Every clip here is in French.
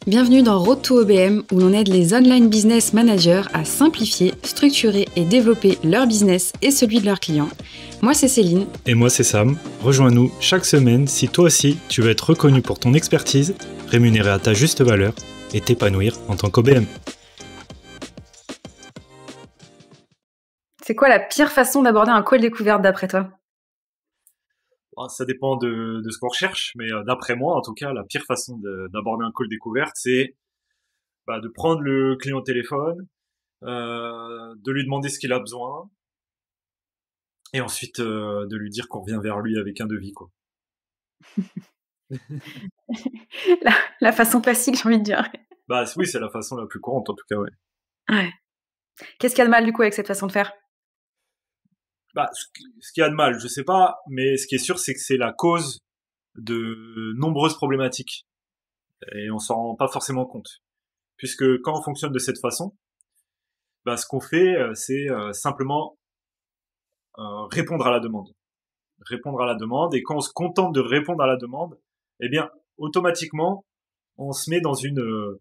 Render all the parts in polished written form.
Bienvenue dans Road to OBM où l'on aide les online business managers à simplifier, structurer et développer leur business et celui de leurs clients. Moi c'est Céline. Et moi c'est Sam. Rejoins-nous chaque semaine si toi aussi tu veux être reconnu pour ton expertise, rémunéré à ta juste valeur et t'épanouir en tant qu'OBM. C'est quoi la pire façon d'aborder un call découverte d'après toi ? Ça dépend de ce qu'on recherche, mais d'après moi, en tout cas, la pire façon d'aborder un call découverte, c'est de prendre le client au téléphone, de lui demander ce qu'il a besoin, et ensuite de lui dire qu'on revient vers lui avec un devis, quoi. la façon classique, j'ai envie de dire. Oui, c'est la façon la plus courante, en tout cas, ouais. Ouais. Qu'est-ce qu'il y a de mal, du coup, avec cette façon de faire ? Ce qu'il y a de mal, je sais pas, mais ce qui est sûr, c'est que c'est la cause de nombreuses problématiques. Et on s'en rend pas forcément compte. Puisque quand on fonctionne de cette façon, ce qu'on fait, c'est simplement répondre à la demande. Répondre à la demande, et quand on se contente de répondre à la demande, eh bien, automatiquement, on se met dans une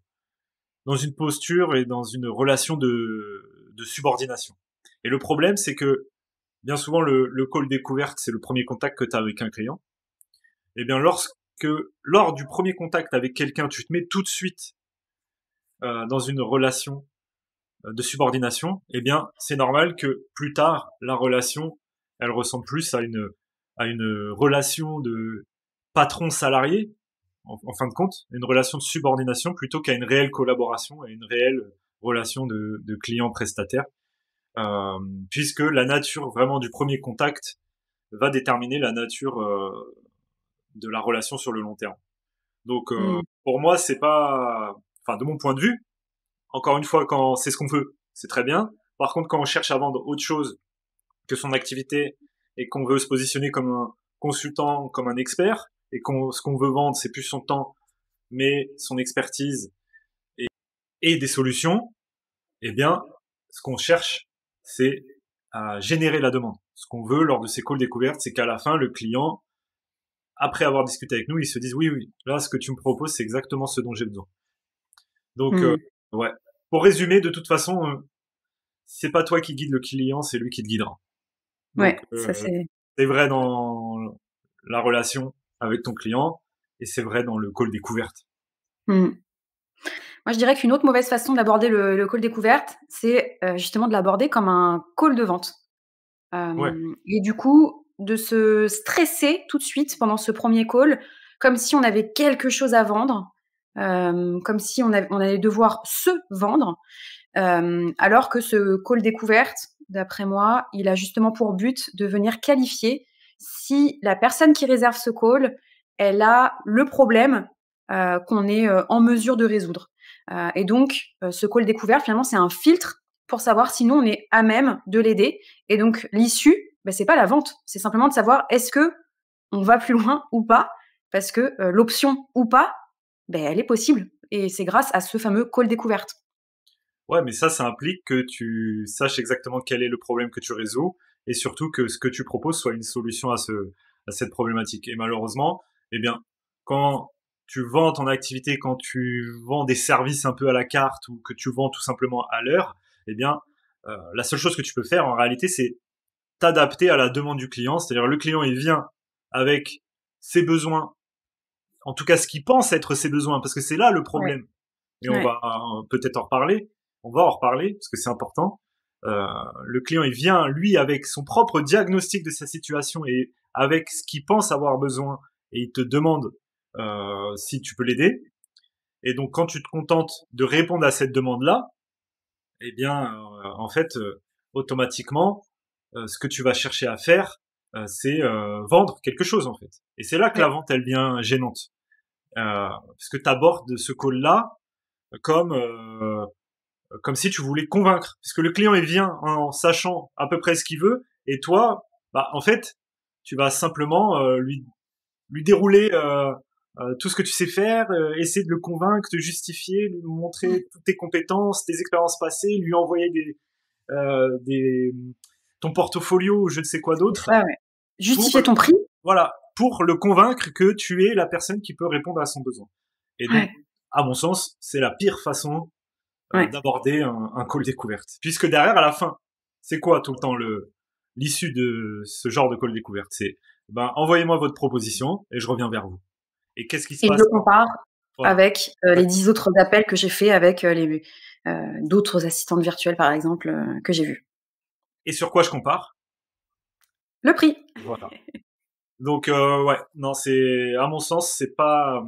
posture et dans une relation de subordination. Et le problème, c'est que bien souvent, le call découverte, c'est le premier contact que tu as avec un client. Eh bien, lors du premier contact avec quelqu'un, tu te mets tout de suite dans une relation de subordination, eh bien, c'est normal que plus tard, la relation, elle ressemble plus à une relation de patron-salarié, en fin de compte, une relation de subordination plutôt qu'à une réelle collaboration et une réelle relation de client-prestataire. Puisque la nature vraiment du premier contact va déterminer la nature de la relation sur le long terme. Donc pour moi, c'est pas, de mon point de vue, encore une fois, quand c'est ce qu'on veut, c'est très bien. Par contre, quand on cherche à vendre autre chose que son activité et qu'on veut se positionner comme un consultant, comme un expert, et ce qu'on veut vendre, c'est plus son temps, mais son expertise et des solutions, eh bien, ce qu'on cherche, c'est à générer la demande. Ce qu'on veut lors de ces calls découvertes, c'est qu'à la fin, le client, après avoir discuté avec nous, il se dise oui, là, ce que tu me proposes, c'est exactement ce dont j'ai besoin. Donc, ouais. Pour résumer, de toute façon, c'est pas toi qui guide le client, c'est lui qui te guidera. Donc, ça c'est vrai dans la relation avec ton client et c'est vrai dans le call découverte. Moi, je dirais qu'une autre mauvaise façon d'aborder le call découverte, c'est justement de l'aborder comme un call de vente. Ouais. Et du coup, de se stresser tout de suite pendant ce premier call, comme si on avait quelque chose à vendre, comme si on allait devoir se vendre, alors que ce call découverte, d'après moi, il a justement pour but de venir qualifier si la personne qui réserve ce call, elle a le problème qu'on est en mesure de résoudre. Et donc, ce call découverte, finalement, c'est un filtre pour savoir si nous, on est à même de l'aider. Et donc, l'issue, c'est pas la vente. C'est simplement de savoir est-ce que on va plus loin ou pas, parce que l'option ou pas, elle est possible. Et c'est grâce à ce fameux call découverte. Ouais, mais ça implique que tu saches exactement quel est le problème que tu résous et surtout que ce que tu proposes soit une solution à cette problématique. Et malheureusement, eh bien, quand tu vends ton activité, quand tu vends des services un peu à la carte ou que tu vends tout simplement à l'heure, eh bien, la seule chose que tu peux faire en réalité, c'est t'adapter à la demande du client. C'est-à-dire, le client, il vient avec ses besoins, en tout cas ce qu'il pense être ses besoins, parce que c'est là le problème. Ouais. Et on va peut-être en reparler. On va en reparler parce que c'est important. Le client, il vient, lui, avec son propre diagnostic de sa situation et avec ce qu'il pense avoir besoin et il te demande si tu peux l'aider. Et donc, quand tu te contentes de répondre à cette demande-là, eh bien, en fait, automatiquement, ce que tu vas chercher à faire, c'est vendre quelque chose, en fait. Et c'est là que la vente, elle devient gênante. Parce que tu abordes ce call-là comme si tu voulais convaincre, puisque le client il vient en sachant à peu près ce qu'il veut, et toi, en fait, tu vas simplement lui dérouler tout ce que tu sais faire, essayer de le convaincre, te justifier, lui montrer toutes tes compétences, tes expériences passées, lui envoyer ton portfolio ou je ne sais quoi d'autre. Justifier ton prix. Voilà, pour le convaincre que tu es la personne qui peut répondre à son besoin. Et donc, à mon sens, c'est la pire façon Ouais. d'aborder un call découverte. Puisque derrière, à la fin, c'est quoi tout le temps l'issue de ce genre de call découverte? C'est, envoyez-moi votre proposition et je reviens vers vous. Et qu'est-ce qui se Et je passe le quand? compare Voilà. avec les 10 autres appels que j'ai fait avec d'autres assistantes virtuelles, par exemple, que j'ai vues. Et sur quoi je compare? Le prix. Voilà. Donc, ouais, non, c'est, à mon sens, c'est pas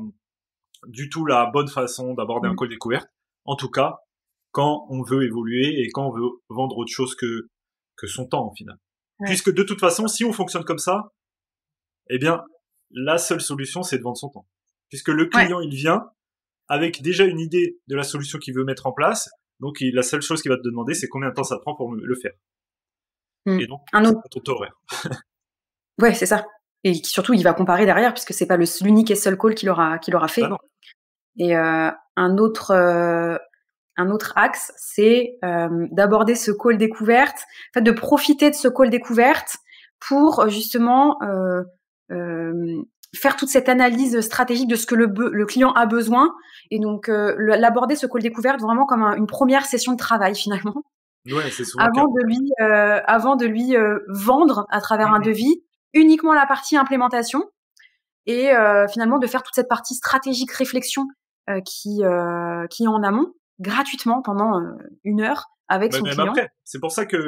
du tout la bonne façon d'aborder un Mmh. call découverte. En tout cas, quand on veut évoluer et quand on veut vendre autre chose que son temps, au final. Ouais. Puisque de toute façon, si on fonctionne comme ça, eh bien, la seule solution, c'est de vendre son temps. Puisque le Ouais. client, il vient avec déjà une idée de la solution qu'il veut mettre en place. Donc, la seule chose qu'il va te demander, c'est combien de temps ça te prend pour le faire. Mmh. Et donc, Un c'est autre. ton taux horaire. Ouais, c'est ça. Et surtout, il va comparer derrière puisque c'est pas l'unique et seul call qu'il aura Bah fait. non. Et un autre axe, c'est d'aborder ce call découverte, en fait, de profiter de ce call découverte pour justement faire toute cette analyse stratégique de ce que le client a besoin, et donc l'aborder ce call découverte vraiment comme une première session de travail finalement, Ouais, c'est souvent le cas. avant de lui vendre à travers un Mhm. devis uniquement la partie implémentation, et finalement de faire toute cette partie stratégique réflexion qui est en amont gratuitement pendant 1 heure avec Bah, son même client, après.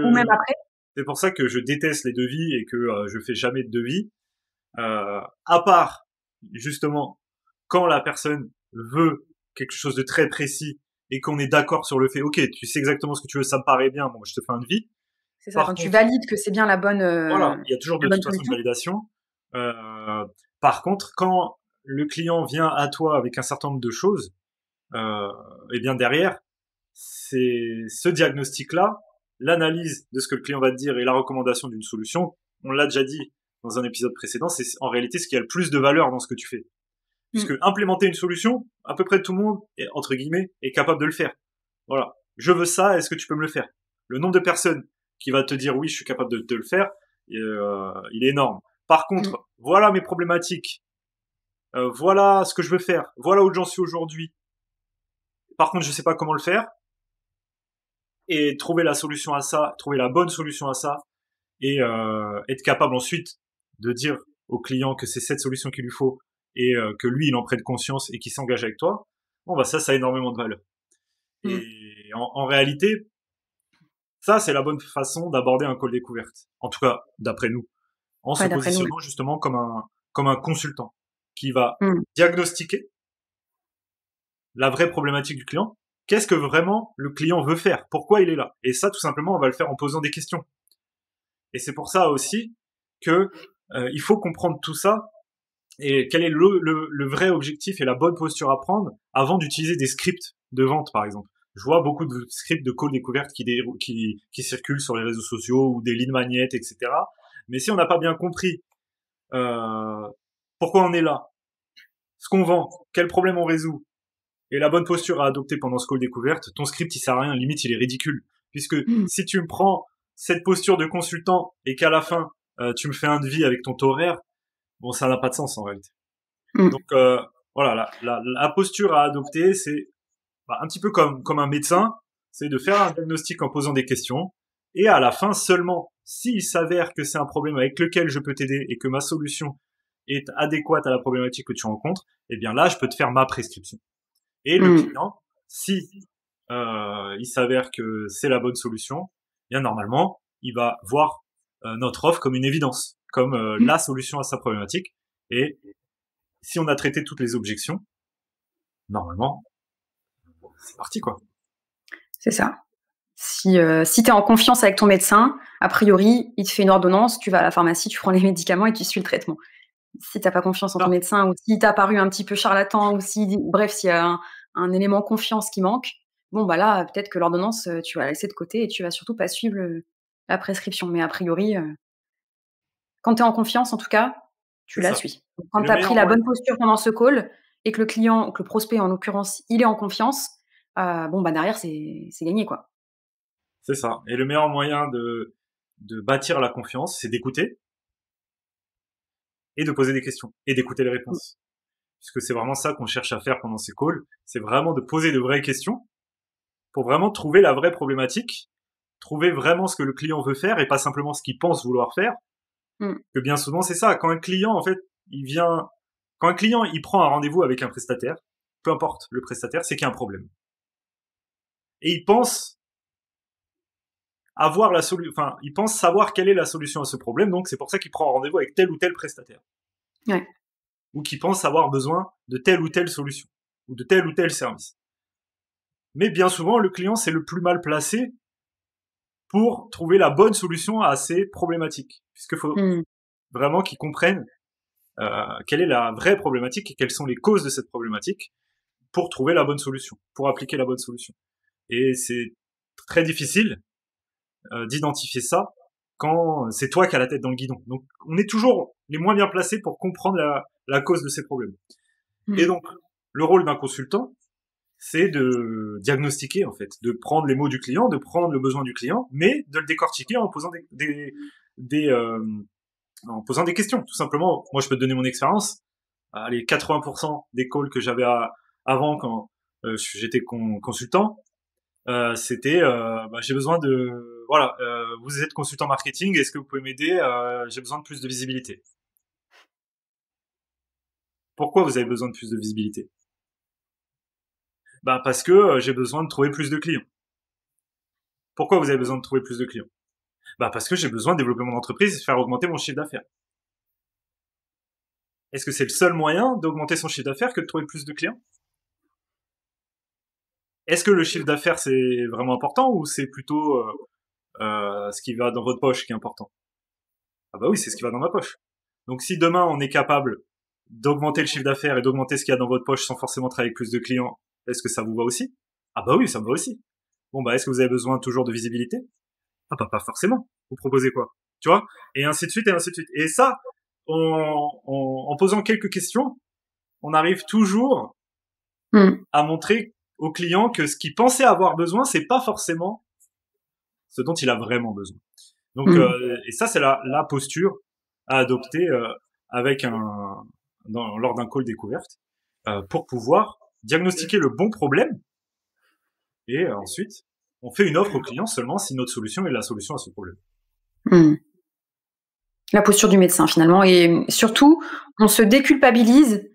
ou même après. C'est pour ça que je déteste les devis et que je fais jamais de devis. À part, justement, quand la personne veut quelque chose de très précis et qu'on est d'accord sur le fait, ok, tu sais exactement ce que tu veux, ça me paraît bien, bon, je te fais un devis. C'est ça, Par quand tu contre, valides que c'est bien voilà, il y a toujours de la bonne toute façon une solution. validation. Euh, Par contre, quand le client vient à toi avec un certain nombre de choses, et bien derrière, c'est ce diagnostic-là, l'analyse de ce que le client va te dire et la recommandation d'une solution. On l'a déjà dit dans un épisode précédent, c'est en réalité ce qui a le plus de valeur dans ce que tu fais. Mm. Puisque implémenter une solution, à peu près tout le monde, entre guillemets, est capable de le faire. Voilà. Je veux ça, est-ce que tu peux me le faire? Le nombre de personnes qui va te dire oui, je suis capable de le faire, il est énorme. Par Mm. contre, voilà mes problématiques, voilà ce que je veux faire, voilà où j'en suis aujourd'hui. Par contre, je sais pas comment le faire, et trouver la solution à ça, trouver la bonne solution à ça, et être capable ensuite de dire au client que c'est cette solution qu'il lui faut, et que lui il en prenne conscience et qu'il s'engage avec toi. Bon bah ça a énormément de valeur. Mm. Et en réalité, ça c'est la bonne façon d'aborder un call découverte. En tout cas, d'après nous, en se Ouais, d'après nous. Ouais. positionnant justement comme un consultant qui va Mm. diagnostiquer la vraie problématique du client. Qu'est-ce que vraiment le client veut faire? Pourquoi il est là? Et ça, tout simplement, on va le faire en posant des questions. Et c'est pour ça aussi que il faut comprendre tout ça et quel est le vrai objectif et la bonne posture à prendre avant d'utiliser des scripts de vente, par exemple. Je vois beaucoup de scripts de call découverte qui circulent sur les réseaux sociaux ou des lignes magnettes, etc. Mais si on n'a pas bien compris euh, pourquoi on est là, ce qu'on vend, quel problème on résout, et la bonne posture à adopter pendant ce call découverte, ton script il sert à rien, limite il est ridicule. Puisque Mm. si tu me prends cette posture de consultant et qu'à la fin tu me fais un devis avec ton taux horaire, bon ça n'a pas de sens en réalité. Mm. Donc voilà, la posture à adopter, c'est un petit peu comme un médecin, c'est de faire un diagnostic en posant des questions, et à la fin seulement, s'il s'avère que c'est un problème avec lequel je peux t'aider et que ma solution est adéquate à la problématique que tu rencontres, eh bien là je peux te faire ma prescription. Et le Mm. client, si il s'avère que c'est la bonne solution, bien normalement, il va voir notre offre comme une évidence, comme Mm. la solution à sa problématique. Et si on a traité toutes les objections, normalement, c'est parti quoi. C'est ça. Si tu es en confiance avec ton médecin, a priori, il te fait une ordonnance, tu vas à la pharmacie, tu prends les médicaments et tu suis le traitement. Si t'as pas confiance en ton Ah, médecin, ou si t'as paru un petit peu charlatan, ou si, bref, s'il y a un élément confiance qui manque, bon bah là, peut-être que l'ordonnance, tu vas la laisser de côté et tu vas surtout pas suivre la prescription. Mais a priori, quand tu es en confiance, en tout cas, tu c'est la ça. suis. Donc, Et quand le tu as pris meilleur la moyen, bonne posture pendant ce call et que le client, que le prospect en l'occurrence, il est en confiance, bon bah derrière, c'est gagné quoi. c'est ça. Et le meilleur moyen de bâtir la confiance, c'est d'écouter et de poser des questions et d'écouter les réponses. puisque c'est vraiment ça qu'on cherche à faire pendant ces calls, c'est vraiment de poser de vraies questions pour vraiment trouver la vraie problématique, trouver vraiment ce que le client veut faire et pas simplement ce qu'il pense vouloir faire. Que bien souvent c'est ça, quand un client en fait quand un client il prend un rendez-vous avec un prestataire, peu importe le prestataire, c'est qu'il y a un problème et il pense avoir il pense savoir quelle est la solution à ce problème, donc c'est pour ça qu'il prend un rendez-vous avec tel ou tel prestataire, ou qu'il pense avoir besoin de telle ou telle solution ou de tel ou tel service. Mais bien souvent le client c'est le plus mal placé pour trouver la bonne solution à ces problématiques, puisqu'il faut vraiment qu'ils comprennent quelle est la vraie problématique et quelles sont les causes de cette problématique pour trouver la bonne solution, pour appliquer la bonne solution. Et c'est très difficile d'identifier ça quand c'est toi qui as la tête dans le guidon. Donc on est toujours les moins bien placés pour comprendre la cause de ces problèmes. Et donc le rôle d'un consultant, c'est de diagnostiquer en fait, de prendre les mots du client, de prendre le besoin du client, mais de le décortiquer en posant en posant des questions, tout simplement. Moi, je peux te donner mon expérience. Les 80% des calls que j'avais avant, quand j'étais consultant, c'était j'ai besoin de vous êtes consultant marketing, est-ce que vous pouvez m'aider, j'ai besoin de plus de visibilité. Pourquoi vous avez besoin de plus de visibilité? Parce que j'ai besoin de trouver plus de clients. Pourquoi vous avez besoin de trouver plus de clients? Parce que j'ai besoin de développer mon entreprise et de faire augmenter mon chiffre d'affaires. Est-ce que c'est le seul moyen d'augmenter son chiffre d'affaires que de trouver plus de clients? Est-ce que le chiffre d'affaires c'est vraiment important ou c'est plutôt ce qui va dans votre poche qui est important? Ah bah oui, c'est ce qui va dans ma poche. Donc si demain on est capable d'augmenter le chiffre d'affaires et d'augmenter ce qu'il y a dans votre poche sans forcément travailler avec plus de clients, est-ce que ça vous va aussi? Ah bah oui, ça me va aussi. Bon est-ce que vous avez besoin toujours de visibilité? Ah pas forcément. Vous proposez quoi? Tu vois? Et ainsi de suite et ainsi de suite. Et ça, en posant quelques questions, on arrive toujours à montrer au client que ce qu'il pensait avoir besoin, c'est pas forcément ce dont il a vraiment besoin. Donc, et ça, c'est la posture à adopter lors d'un call découverte pour pouvoir diagnostiquer le bon problème. Et ensuite, on fait une offre au client seulement si notre solution est la solution à ce problème. La posture du médecin, finalement. Et surtout, on se déculpabilise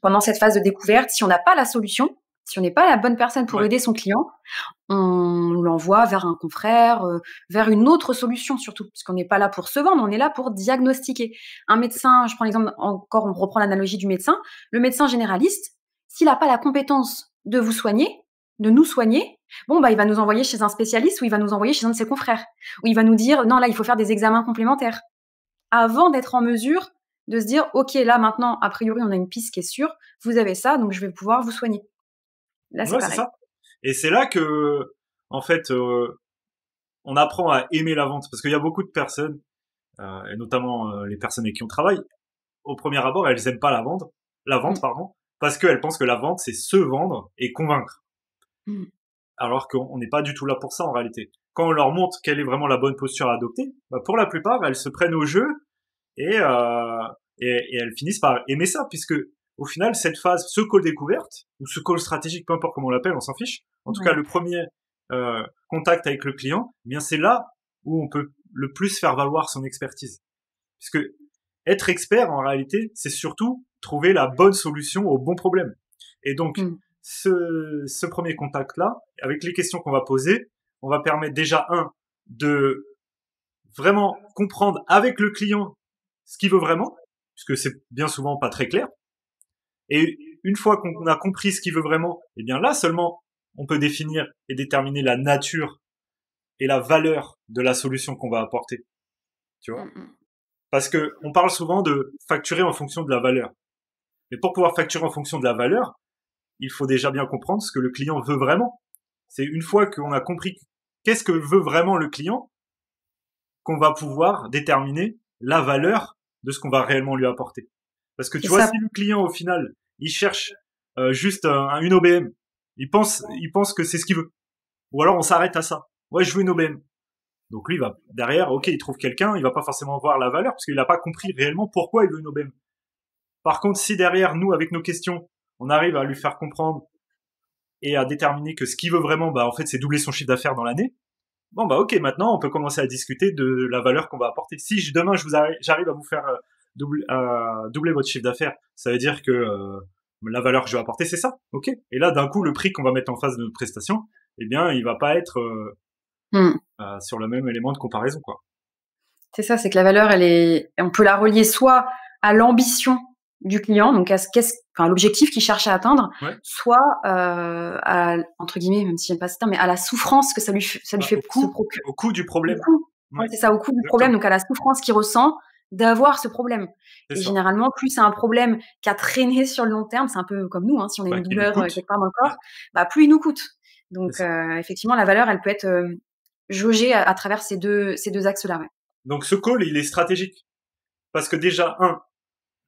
pendant cette phase de découverte. Si on n'a pas la solution, si on n'est pas la bonne personne pour aider son client, on l'envoie vers un confrère, vers une autre solution surtout, parce qu'on n'est pas là pour se vendre, on est là pour diagnostiquer. Un médecin, je prends l'exemple, encore on reprend l'analogie du médecin, le médecin généraliste, s'il n'a pas la compétence de vous soigner, de nous soigner, il va nous envoyer chez un spécialiste ou il va nous envoyer chez un de ses confrères, ou il va nous dire, non, là, il faut faire des examens complémentaires, avant d'être en mesure de se dire, ok, là, maintenant, a priori, on a une piste qui est sûre, vous avez ça, donc je vais pouvoir vous soigner. Là, c'est pareil. C'est ça. Et c'est là que, en fait, on apprend à aimer la vente, parce qu'il y a beaucoup de personnes, et notamment les personnes avec qui on travaille, au premier abord, elles aiment pas la vente, parce qu'elles pensent que la vente, c'est se vendre et convaincre. Alors qu'on n'est pas du tout là pour ça, en réalité. Quand on leur montre quelle est vraiment la bonne posture à adopter, pour la plupart, elles se prennent au jeu et elles finissent par aimer ça, puisque au final, cette phase, ce call découverte, ou ce call stratégique, peu importe comment on l'appelle, on s'en fiche. En tout cas, le premier contact avec le client, c'est là où on peut le plus faire valoir son expertise. Puisque être expert, en réalité, c'est surtout trouver la bonne solution au bon problème. Et donc, ce premier contact-là, avec les questions qu'on va poser, on va permettre déjà, de vraiment comprendre avec le client ce qu'il veut vraiment, puisque c'est bien souvent pas très clair. Et une fois qu'on a compris ce qu'il veut vraiment, là seulement on peut définir et déterminer la nature et la valeur de la solution qu'on va apporter. Tu vois? Parce que on parle souvent de facturer en fonction de la valeur. Mais pour pouvoir facturer en fonction de la valeur, il faut déjà bien comprendre ce que le client veut vraiment. C'est une fois qu'on a compris qu'est-ce que veut vraiment le client qu'on va pouvoir déterminer la valeur de ce qu'on va réellement lui apporter. Parce que tu vois, si le client, au final, il cherche juste une OBM, il pense que c'est ce qu'il veut. Ou alors on s'arrête à ça. Ouais, je veux une OBM. Donc lui, il va derrière, ok, il trouve quelqu'un, il va pas forcément voir la valeur parce qu'il n'a pas compris réellement pourquoi il veut une OBM. Par contre, si derrière, nous, avec nos questions, on arrive à lui faire comprendre et à déterminer que ce qu'il veut vraiment, en fait, c'est doubler son chiffre d'affaires dans l'année. Bon, ok, maintenant, on peut commencer à discuter de la valeur qu'on va apporter. Si demain, j'arrive à vous faire doubler votre chiffre d'affaires, ça veut dire que la valeur que je vais apporter, c'est ça, ok. Et là, d'un coup, le prix qu'on va mettre en face de notre prestation, il va pas être sur le même élément de comparaison, quoi. C'est ça, c'est que la valeur, on peut la relier soit à l'ambition du client, donc à l'objectif qu'il cherche à atteindre, soit à, entre guillemets, même si j'aime pas ce terme, mais à la souffrance que ça lui fait au coût du problème. C'est ça, au coût du problème, donc à la souffrance qu'il ressent d'avoir ce problème. Et généralement, plus c'est un problème qui a traîné sur le long terme, c'est un peu comme nous, si on a une douleur quelque part dans le corps, plus il nous coûte. Donc effectivement, la valeur, elle peut être jaugée à travers ces deux axes-là. Ouais. Donc ce call, il est stratégique parce que déjà,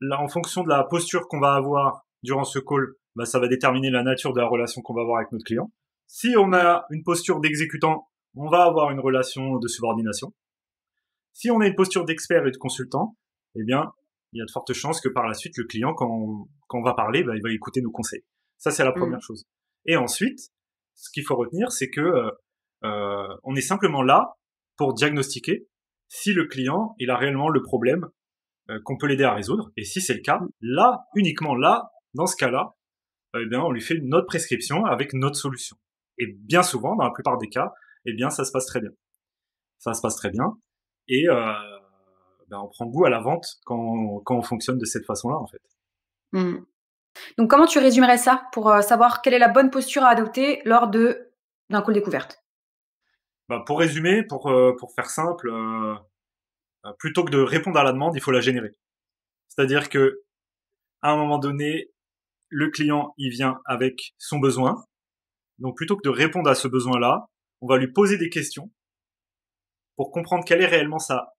là, en fonction de la posture qu'on va avoir durant ce call, ça va déterminer la nature de la relation qu'on va avoir avec notre client. Si on a une posture d'exécutant, on va avoir une relation de subordination. Si on a une posture d'expert et de consultant, il y a de fortes chances que par la suite, le client, quand on va parler, il va écouter nos conseils. Ça, c'est la première chose. Et ensuite, ce qu'il faut retenir, c'est que on est simplement là pour diagnostiquer si le client, il a réellement le problème qu'on peut l'aider à résoudre. Et si c'est le cas, là, uniquement là, dans ce cas-là, on lui fait notre prescription avec notre solution. Et bien souvent, dans la plupart des cas, ça se passe très bien. Ça se passe très bien. Et on prend goût à la vente quand on fonctionne de cette façon-là, en fait. Donc, comment tu résumerais ça pour savoir quelle est la bonne posture à adopter lors d'un call découverte? Pour résumer, pour faire simple, plutôt que de répondre à la demande, il faut la générer. C'est-à-dire que à un moment donné, le client, il vient avec son besoin. Donc, plutôt que de répondre à ce besoin-là, on va lui poser des questions pour comprendre quelle est réellement sa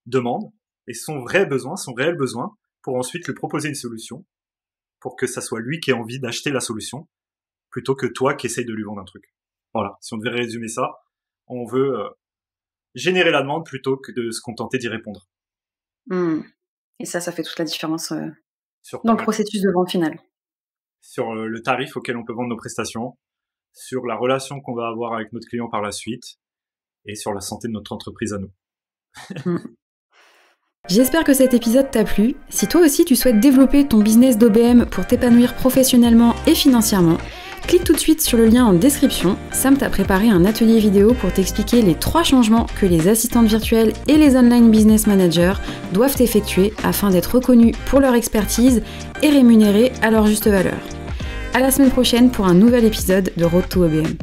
demande et son réel besoin, pour ensuite lui proposer une solution pour que ça soit lui qui ait envie d'acheter la solution plutôt que toi qui essaye de lui vendre un truc. Voilà, si on devait résumer ça, on veut générer la demande plutôt que de se contenter d'y répondre. Et ça fait toute la différence dans le processus de vente finale. Sur le tarif auquel on peut vendre nos prestations, sur la relation qu'on va avoir avec notre client par la suite, et sur la santé de notre entreprise à nous. J'espère que cet épisode t'a plu. Si toi aussi tu souhaites développer ton business d'OBM pour t'épanouir professionnellement et financièrement, clique tout de suite sur le lien en description. Sam t'a préparé un atelier vidéo pour t'expliquer les 3 changements que les assistantes virtuelles et les online business managers doivent effectuer afin d'être reconnus pour leur expertise et rémunérés à leur juste valeur. À la semaine prochaine pour un nouvel épisode de Road to OBM.